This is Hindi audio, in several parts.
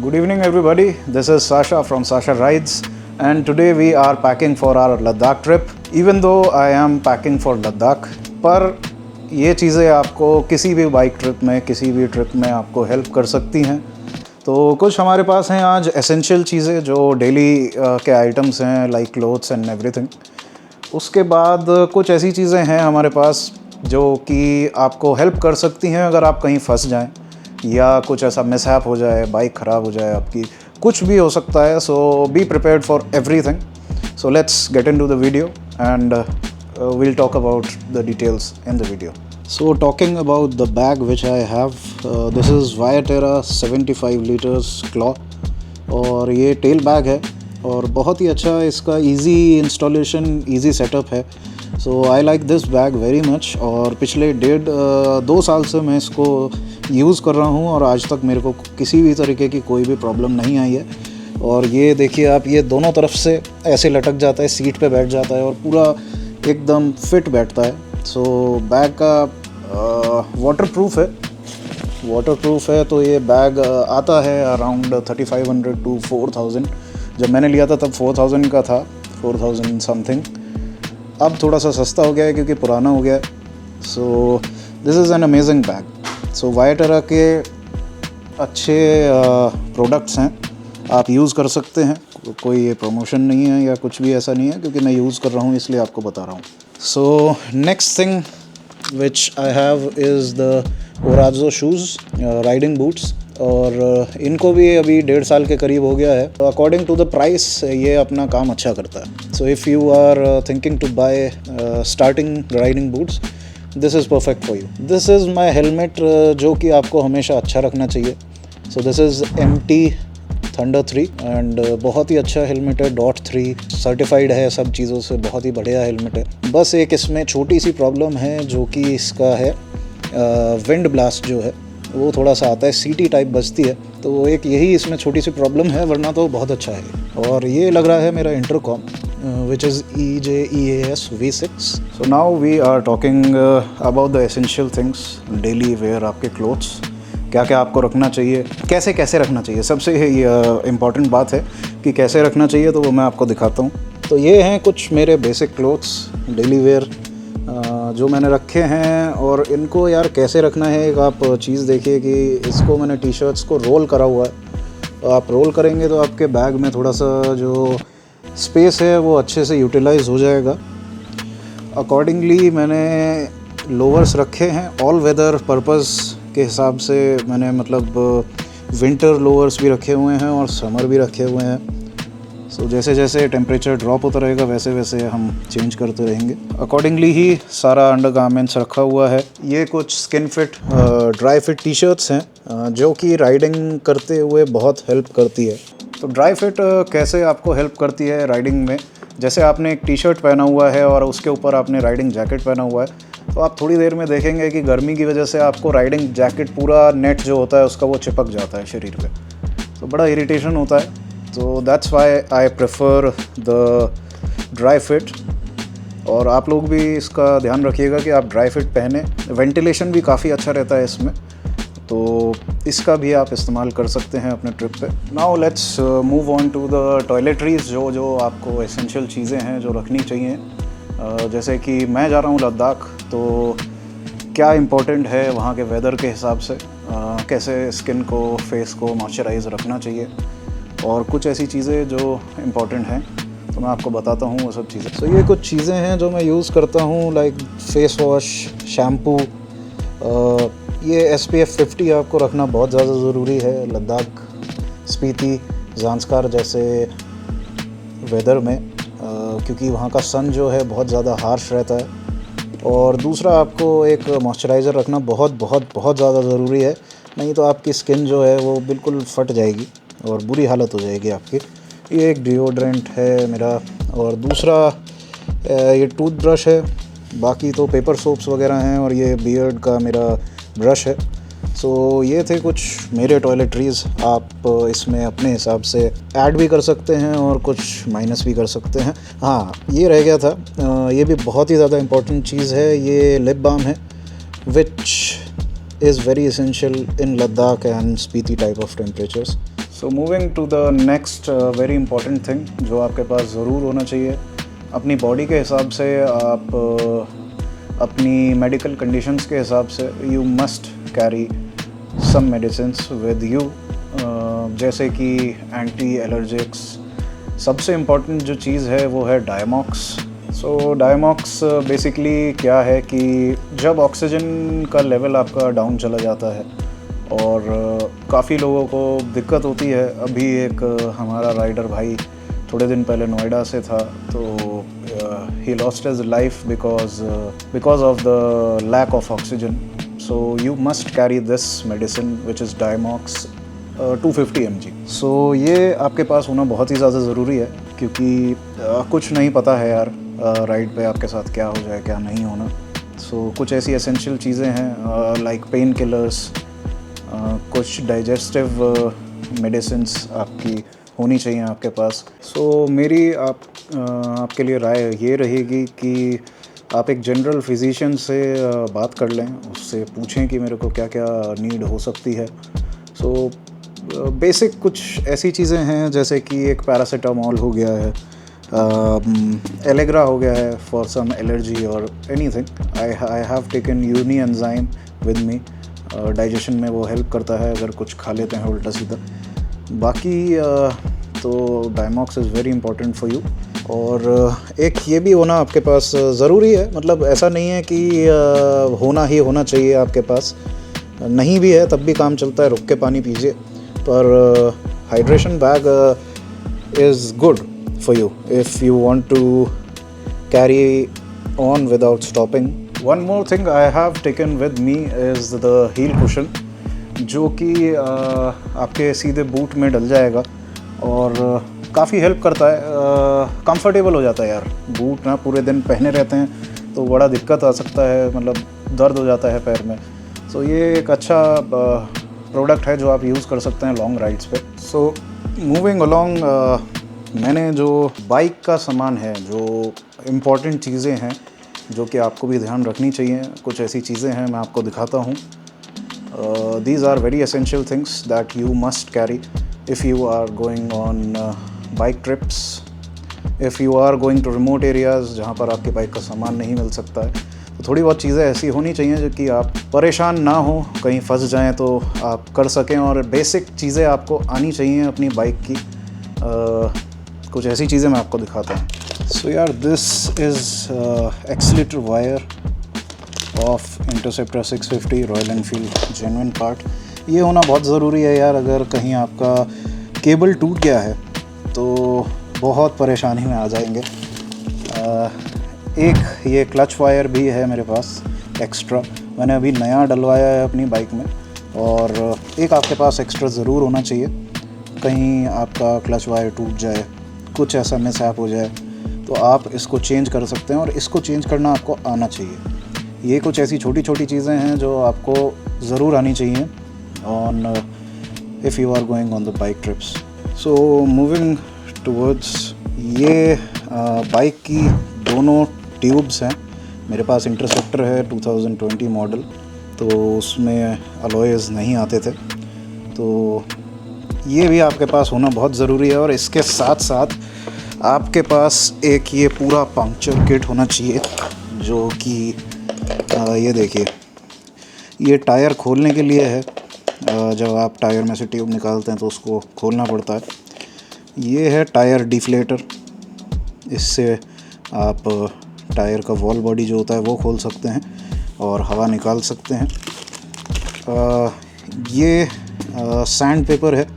Good evening, everybody. This is Sasha from Sasha Rides, and today we are packing for our Ladakh trip. Even though I am packing for Ladakh, पर ये चीज़ें आपको किसी भी बाइक ट्रिप में, किसी भी ट्रिप में आपको हेल्प कर सकती हैं। तो कुछ हमारे पास हैं आज एसेंशियल चीज़ें जो डेली के आइटम्स हैं, लाइक क्लोथ्स एंड एवरीथिंग। उसके बाद कुछ ऐसी चीज़ें हैं हमारे पास जो कि आपको हेल्प कर सकती हैं अगर आप कहीं फंस जाएं या कुछ ऐसा मिसहैप हो जाए, बाइक ख़राब हो जाए आपकी, कुछ भी हो सकता है। So be prepared for everything. So let's get into the video and we'll talk about the details in the video. So talking about the bag which I have, this is Vyaterra 75 liters claw और ये टेल बैग है और बहुत ही अच्छा इसका इजी इंस्टॉलेशन, इजी सेटअप है। So I like this bag very much और पिछले 1.5-2 साल से मैं इसको यूज़ कर रहा हूँ और आज तक मेरे को किसी भी तरीके की कोई भी प्रॉब्लम नहीं आई है। और ये देखिए आप, ये दोनों तरफ से ऐसे लटक जाता है, सीट पे बैठ जाता है और पूरा एकदम फिट बैठता है। सो बैग का वाटरप्रूफ है। तो ये बैग आता है अराउंड 3500 to 4000। जब मैंने लिया था तब 4000 का था, 4000 समथिंग। अब थोड़ा सा सस्ता हो गया है क्योंकि पुराना हो गया है। So this is an amazing bag. So Viaterra के अच्छे प्रोडक्ट्स हैं, आप यूज़ कर सकते हैं। कोई ये प्रमोशन नहीं है या कुछ भी ऐसा नहीं है, क्योंकि मैं यूज़ कर रहा हूँ इसलिए आपको बता रहा हूँ। So next thing which I have is the ओराज़ो शूज़, राइडिंग बूट्स। और इनको भी अभी 1.5 साल के करीब हो गया है। अकॉर्डिंग टू द प्राइस ये अपना काम अच्छा करता है। So if you are thinking to buy starting riding boots, this is perfect for you. This is my helmet जो कि आपको हमेशा अच्छा रखना चाहिए। So this is MT thunder 3 and बहुत ही अच्छा हेलमेट है। .3 सर्टिफाइड है सब चीज़ों से, बहुत ही बढ़िया हेलमेट है। बस एक इसमें छोटी सी प्रॉब्लम है जो कि इसका है विंड ब्लास्ट जो है वो थोड़ा सा आता है, सीटी टाइप बजती है। तो एक यही इसमें छोटी सी प्रॉब्लम है, वरना तो बहुत अच्छा है। और ये लग रहा है मेरा intercom which is EJEAS V6. So now we are talking about the essential things, daily wear, आपके क्लोथ्स क्या क्या आपको रखना चाहिए, कैसे कैसे रखना चाहिए। सबसे इम्पॉर्टेंट बात है कि कैसे रखना चाहिए, तो वो मैं आपको दिखाता हूँ। तो ये हैं कुछ मेरे बेसिक क्लोथ्स, डेली वेयर जो मैंने रखे हैं। और इनको यार कैसे रखना है, एक आप चीज़ देखिए कि इसको मैंने टी शर्ट्स को रोल करा हुआ है। आप रोल करेंगे तो आपके बैग में थोड़ा सा जो स्पेस है वो अच्छे से यूटिलाइज हो जाएगा। अकॉर्डिंगली मैंने लोअर्स रखे हैं ऑल वेदर पर्पज़ के हिसाब से। मैंने मतलब विंटर लोअर्स भी रखे हुए हैं और समर भी रखे हुए हैं। सो जैसे जैसे टेम्परेचर ड्रॉप होता रहेगा वैसे वैसे हम चेंज करते रहेंगे। अकॉर्डिंगली ही सारा अंडरगारमेंट्स रखा हुआ है। ये कुछ skin fit dry fit T shirts हैं जो कि राइडिंग करते हुए बहुत हेल्प करती है। तो ड्राई फिट कैसे आपको हेल्प करती है राइडिंग में, जैसे आपने एक टी शर्ट पहना हुआ है और उसके ऊपर आपने राइडिंग जैकेट पहना हुआ है, तो आप थोड़ी देर में देखेंगे कि गर्मी की वजह से आपको राइडिंग जैकेट पूरा नेट जो होता है उसका वो चिपक जाता है शरीर पे। तो बड़ा इरिटेशन होता है। तो that's why I prefer the dry fit. और आप लोग भी इसका ध्यान रखिएगा कि आप ड्राई फिट पहने। वेंटिलेशन भी काफ़ी अच्छा रहता है इसमें, तो इसका भी आप इस्तेमाल कर सकते हैं अपने ट्रिप पे। Now let's move on to the toiletries, जो आपको एसेंशियल चीज़ें हैं जो रखनी चाहिए। जैसे कि मैं जा रहा हूँ लद्दाख, तो क्या इम्पोर्टेंट है वहाँ के वेदर के हिसाब से, कैसे स्किन को, फेस को मॉइस्चराइज रखना चाहिए, और कुछ ऐसी चीज़ें जो इम्पोर्टेंट हैं तो मैं आपको बताता हूँ वो सब चीज़ें। तो ये कुछ चीज़ें हैं जो मैं यूज़ करता हूँ, लाइक फेस वॉश, शैम्पू। ये SPF 50 आपको रखना बहुत ज़्यादा ज़रूरी है लद्दाख, स्पीति, ज़ांस्कार जैसे वेदर में, क्योंकि वहाँ का सन जो है बहुत ज़्यादा हार्श रहता है। और दूसरा, आपको एक मॉइस्चराइज़र रखना बहुत बहुत बहुत ज़्यादा ज़रूरी है, नहीं तो आपकी स्किन जो है वो बिल्कुल फट जाएगी और बुरी हालत हो जाएगी आपकी। ये एक डिओड्रेंट है मेरा। और दूसरा ये टूथब्रश है। बाकी तो पेपर सोप्स वगैरह हैं और ये बियर्ड का मेरा ब्रश है। सो ये थे कुछ मेरे टॉयलेटरीज़। आप इसमें अपने हिसाब से ऐड भी कर सकते हैं और कुछ माइनस भी कर सकते हैं। हाँ, ये रह गया था, ये भी बहुत ही ज़्यादा इम्पोर्टेंट चीज़ है। ये लिप बाम है विच is very essential in Ladakh and Spiti type of temperatures. So moving to the next very important thing जो आपके पास ज़रूर होना चाहिए अपनी बॉडी के हिसाब से, आप अपनी मेडिकल कंडीशंस के हिसाब से you must carry some medicines with you, जैसे कि एंटी एलर्जिक्स। सबसे इम्पॉर्टेंट जो चीज़ है वो है डायमॉक्स। सो डायमॉक्स बेसिकली क्या है कि जब ऑक्सीजन का लेवल आपका डाउन चला जाता है और काफ़ी लोगों को दिक्कत होती है। अभी एक हमारा राइडर भाई थोड़े दिन पहले नोएडा से था, तो he lost his life because of the lack of oxygen. So you must carry this medicine which is Diamox 250 mg. So ये आपके पास होना बहुत ही ज़्यादा ज़रूरी है, क्योंकि कुछ नहीं पता है यार राइड पे आपके साथ क्या हो जाए क्या नहीं होना। So कुछ ऐसी एसेंशियल चीज़ें हैं लाइक पेन किलर्स, कुछ डाइजेस्टिव मेडिसिन्स आपकी होनी चाहिए आपके पास। सो मेरी आपके लिए राय ये रहेगी कि आप एक जनरल फिजिशियन से बात कर लें, उससे पूछें कि मेरे को क्या क्या नीड हो सकती है। सो बेसिक कुछ ऐसी चीज़ें हैं जैसे कि एक पैरासीटामॉल हो गया है, एलेग्रा हो गया है फॉर सम एलर्जी और anything. I have taken uni enzyme with me, digestion में वो हेल्प करता है अगर कुछ खा लेते हैं उल्टा सीधा। बाकी तो Diamox is very important for you. और एक ये भी होना आपके पास ज़रूरी है, मतलब ऐसा नहीं है कि होना ही होना चाहिए आपके पास, नहीं भी है तब भी काम चलता है, रुक के पानी पीजिए। पर hydration bag is good for you if you want to carry on without stopping. One more thing I have taken with me is the heel cushion, जो कि आपके सीधे बूट में डल जाएगा और काफ़ी हेल्प करता है। कंफर्टेबल हो जाता है यार, बूट ना पूरे दिन पहने रहते हैं तो बड़ा दिक्कत आ सकता है, मतलब दर्द हो जाता है पैर में। सो ये एक अच्छा प्रोडक्ट है जो आप यूज़ कर सकते हैं लॉन्ग राइड्स पे। सो मूविंग अलोंग, मैंने जो बाइक का सामान है, जो इम्पॉर्टेंट चीज़ें हैं जो कि आपको भी ध्यान रखनी चाहिए, कुछ ऐसी चीज़ें हैं मैं आपको दिखाता हूँ। These are very essential things that you must carry if you are going on bike trips, if you are going to remote areas जहाँ पर आपके बाइक का सामान नहीं मिल सकता है। तो थोड़ी बहुत चीज़ें ऐसी होनी चाहिए जो कि आप परेशान ना हो, कहीं फंस जाएं तो आप कर सकें, और बेसिक चीज़ें आपको आनी चाहिए अपनी बाइक की। कुछ ऐसी चीज़ें मैं आपको दिखाता हूँ। सो यार, this is accelerator wire of interceptor 650 royal Enfield genuine part. ये होना बहुत ज़रूरी है यार, अगर कहीं आपका केबल टूट गया है तो बहुत परेशानी में आ जाएंगे। एक ये क्लच वायर भी है मेरे पास एक्स्ट्रा, मैंने अभी नया डलवाया है अपनी बाइक में, और एक आपके पास एक्स्ट्रा ज़रूर होना चाहिए। कहीं आपका क्लच वायर टूट जाए, कुछ ऐसा मिसहैप हो जाए तो आप इसको चेंज कर सकते हैं, और इसको चेंज करना आपको आना चाहिए। ये कुछ ऐसी छोटी छोटी चीज़ें हैं जो आपको ज़रूर आनी चाहिए on if you are going on the bike trips. So moving towards, ये बाइक की दोनों ट्यूब्स हैं मेरे पास। इंटरसेप्टर है 2020 मॉडल, तो उसमें अलॉयज़ नहीं आते थे, तो ये भी आपके पास होना बहुत ज़रूरी है। और इसके साथ साथ आपके पास एक ये पूरा पंक्चर किट होना चाहिए, जो कि ये देखिए, ये टायर खोलने के लिए है। जब आप टायर में से ट्यूब निकालते हैं तो उसको खोलना पड़ता है। ये है टायर डिफ्लेटर, इससे आप टायर का वॉल बॉडी जो होता है वो खोल सकते हैं और हवा निकाल सकते हैं। ये सैंड पेपर है,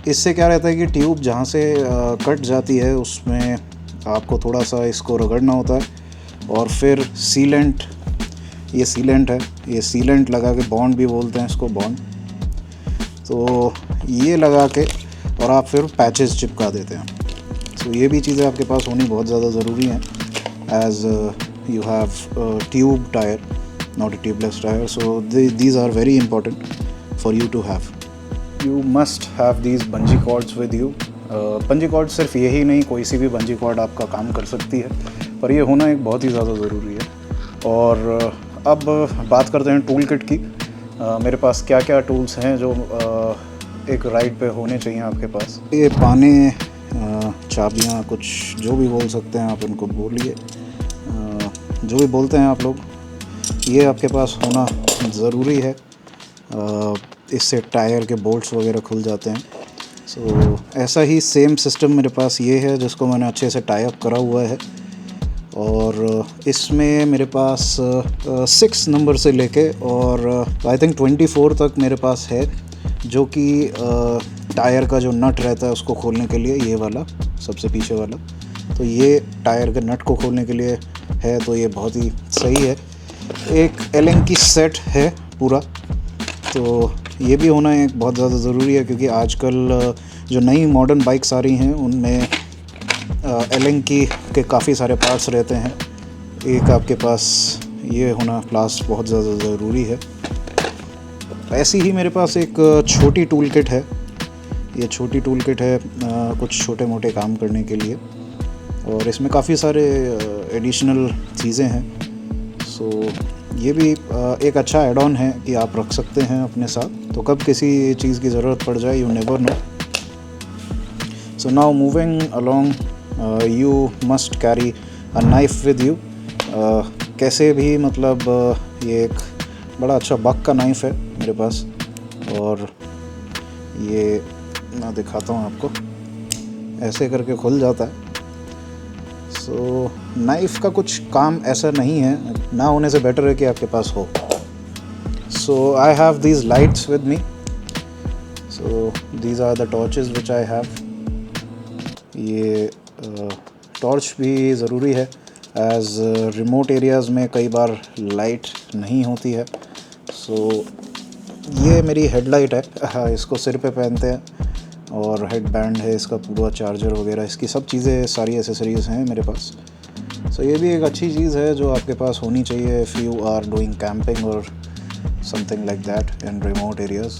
इससे क्या रहता है कि ट्यूब जहाँ से कट जाती है उसमें आपको थोड़ा सा इसको रगड़ना होता है, और फिर सीलेंट, ये सीलेंट है, ये सीलेंट लगा के, बॉन्ड भी बोलते हैं इसको, बॉन्ड, तो ये लगा के और आप फिर पैचेस चिपका देते हैं। तो ये भी चीज़ें आपके पास होनी बहुत ज़्यादा ज़रूरी हैं, as you have tube tyre, not a tubeless tyre. So these are very important for you to have. You must have these bungee cords with you. Bungee cord सिर्फ यही नहीं, कोई सी भी बंजी कॉर्ड आपका काम कर सकती है, पर ये होना एक बहुत ही ज़्यादा ज़रूरी है। और अब बात करते हैं टूल किट की। मेरे पास क्या क्या टूल्स हैं जो एक राइड पे होने चाहिए आपके पास। ये पाने चाबियाँ कुछ जो भी बोल सकते हैं आप, उनको बोलिए, जो भी बोलते हैं आप लोग, ये आपके पास होना ज़रूरी है। इससे टायर के बोल्ट्स वगैरह खुल जाते हैं। सो ऐसा ही सेम सिस्टम मेरे पास ये है, जिसको मैंने अच्छे से टाई अप करा हुआ है। और इसमें मेरे पास 6 नंबर से लेके और आई थिंक 24 तक मेरे पास है, जो कि टायर का जो नट रहता है उसको खोलने के लिए, ये वाला सबसे पीछे वाला, तो ये टायर के नट को खोलने के लिए है। तो ये बहुत ही सही है। एक एलेन की सेट है पूरा, तो ये भी होना एक बहुत ज़्यादा ज़रूरी है, क्योंकि आजकल जो नई मॉडर्न बाइक्स आ रही हैं उनमें एलेन की के काफ़ी सारे पार्ट्स रहते हैं। एक आपके पास ये होना क्लास बहुत ज़्यादा ज़रूरी है। ऐसी ही मेरे पास एक छोटी टूल किट है। ये छोटी टूल किट है कुछ छोटे मोटे काम करने के लिए, और इसमें काफ़ी सारे एडिशनल चीज़ें हैं। सो ये भी एक अच्छा एड ऑन है कि आप रख सकते हैं अपने साथ, तो कब किसी चीज़ की ज़रूरत पड़ जाए, you never know. So now moving along, you must carry a knife with you. कैसे भी मतलब ये एक बड़ा अच्छा बक का नाइफ़ है मेरे पास, और ये मैं दिखाता हूँ आपको, ऐसे करके खुल जाता है। सो नाइफ़ का कुछ काम ऐसा नहीं है, ना होने से बेटर है कि आपके पास हो। So I have these lights with me. So these are the torches which I have. ये टॉर्च भी ज़रूरी है, एज़ रिमोट एरियाज़ में कई बार लाइट नहीं होती है। सो ये मेरी हेडलाइट है, हाँ, इसको सिर पे पहनते हैं, और हेड बैंड है इसका पूरा, चार्जर वगैरह इसकी सब चीज़ें, सारी एसेसरीज़ हैं मेरे पास। सो ये भी एक अच्छी चीज़ है जो आपके पास होनी चाहिए if you are doing camping और something like that in remote areas.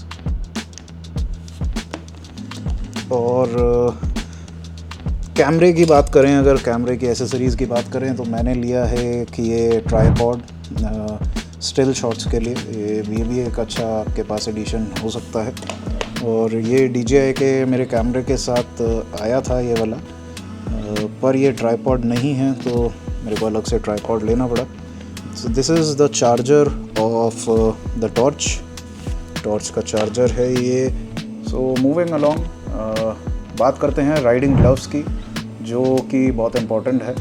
और कैमरे की बात करें, अगर कैमरे की एसेसरीज़ की बात करें, तो मैंने लिया है कि ये ट्राइपॉड स्टिल शॉट्स के लिए, ये भी एक अच्छा आपके पास एडिशन हो सकता है। और ये DJI के मेरे कैमरे के साथ आया था ये वाला, पर ये ट्राइपॉड नहीं है, तो मेरे को अलग से ट्राइपॉड लेना पड़ा। सो this is the charger of the torch का चार्जर है ये। सो मूविंग अलोंग, बात करते हैं राइडिंग ग्लव्स की, जो कि बहुत इम्पोर्टेंट है,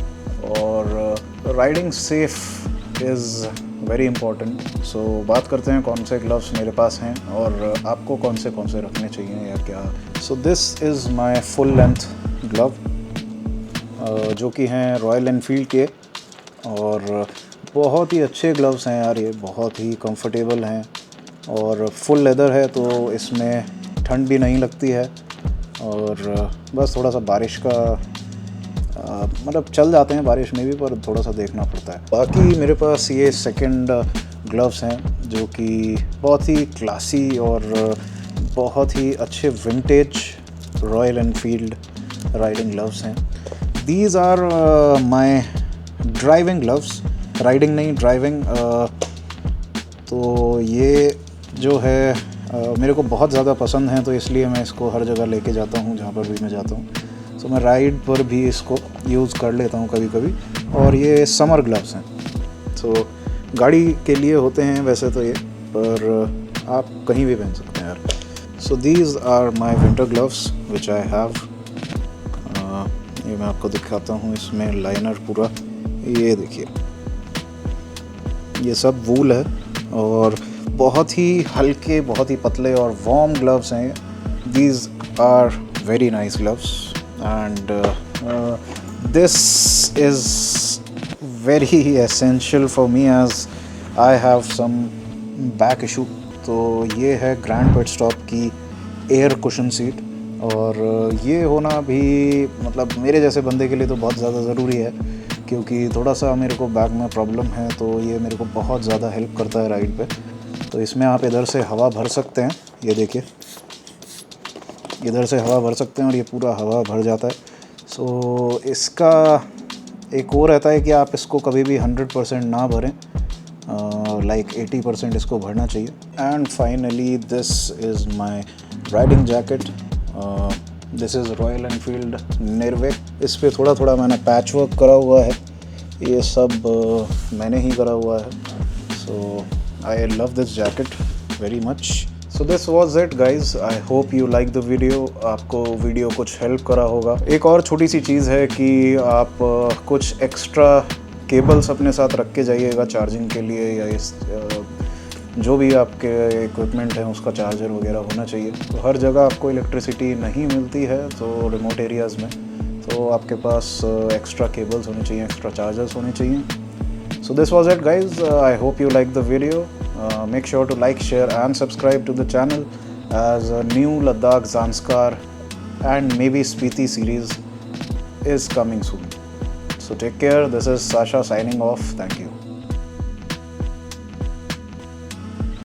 और riding safe is very important. So बात करते हैं कौन से ग्लव्स मेरे पास हैं और आपको कौन से रखने चाहिए या क्या। सो this is my full length glove, जो कि हैं रॉयल एनफील्ड के, और बहुत ही अच्छे ग्लव्स हैं यार, ये बहुत ही कंफर्टेबल हैं, और फुल लेदर है, तो इसमें ठंड भी नहीं लगती है, और बस थोड़ा सा बारिश का मतलब चल जाते हैं बारिश में भी, पर थोड़ा सा देखना पड़ता है। बाकी मेरे पास ये सेकंड ग्लव्स हैं, जो कि बहुत ही क्लासी और बहुत ही अच्छे vintage Royal Enfield riding gloves हैं। These are my driving gloves, riding नहीं, ड्राइविंग। तो ये जो है मेरे को बहुत ज़्यादा पसंद है, तो इसलिए मैं इसको हर जगह लेके जाता हूँ जहाँ पर भी मैं जाता हूँ। सो मैं राइड पर भी इसको यूज़ कर लेता हूँ कभी कभी। और ये समर ग्लव्स हैं, सो गाड़ी के लिए होते हैं वैसे तो ये, पर आप कहीं भी पहन सकते हैं यार। So these are my winter gloves which I have. ये मैं आपको दिखाता हूँ, इसमें लाइनर पूरा, ये देखिए, ये सब वूल है, और बहुत ही हल्के, बहुत ही पतले और वार्म ग्लव्स हैं। These are very nice gloves, and this is very essential for me as I have some back issue। तो ये है ग्रैंड पिट स्टॉप की एयर कुशन सीट, और ये होना भी मतलब मेरे जैसे बंदे के लिए तो बहुत ज़्यादा ज़रूरी है, क्योंकि थोड़ा सा मेरे को बैक में प्रॉब्लम है, तो ये मेरे को बहुत ज़्यादा हेल्प करता है राइड पे। तो इसमें आप इधर से हवा भर सकते हैं, ये देखिए, इधर से हवा भर सकते हैं, और ये पूरा हवा भर जाता है। सो इसका एक और रहता है कि आप इसको कभी भी 100% ना भरें, लाइक 80% इसको भरना चाहिए। And finally this is my riding jacket. This is royal Enfield Nirvik. इस पर थोड़ा थोड़ा मैंने पैच वर्क करा हुआ है, ये सब मैंने ही करा हुआ है। So I love this jacket very much. So this was it guys, I hope you like the video. आपको वीडियो कुछ हेल्प करा होगा। एक और छोटी सी चीज़ है कि आप कुछ एक्स्ट्रा केबल्स अपने साथ रख के जाइएगा चार्जिंग के लिए, या इस जो भी आपके इक्विपमेंट हैं उसका चार्जर वगैरह होना चाहिए। तो हर जगह आपको इलेक्ट्रिसिटी नहीं मिलती है, तो रिमोट एरियाज़ में तो आपके पास एक्स्ट्रा केबल्स होने चाहिए, एक्स्ट्रा चार्जर्स होने चाहिए। So this was it guys, I hope you liked the video. Make sure to like, share and subscribe to the channel, as a new Ladakh, Zanskar and maybe Spiti series is coming soon. So take care, this is Sasha signing off, thank you.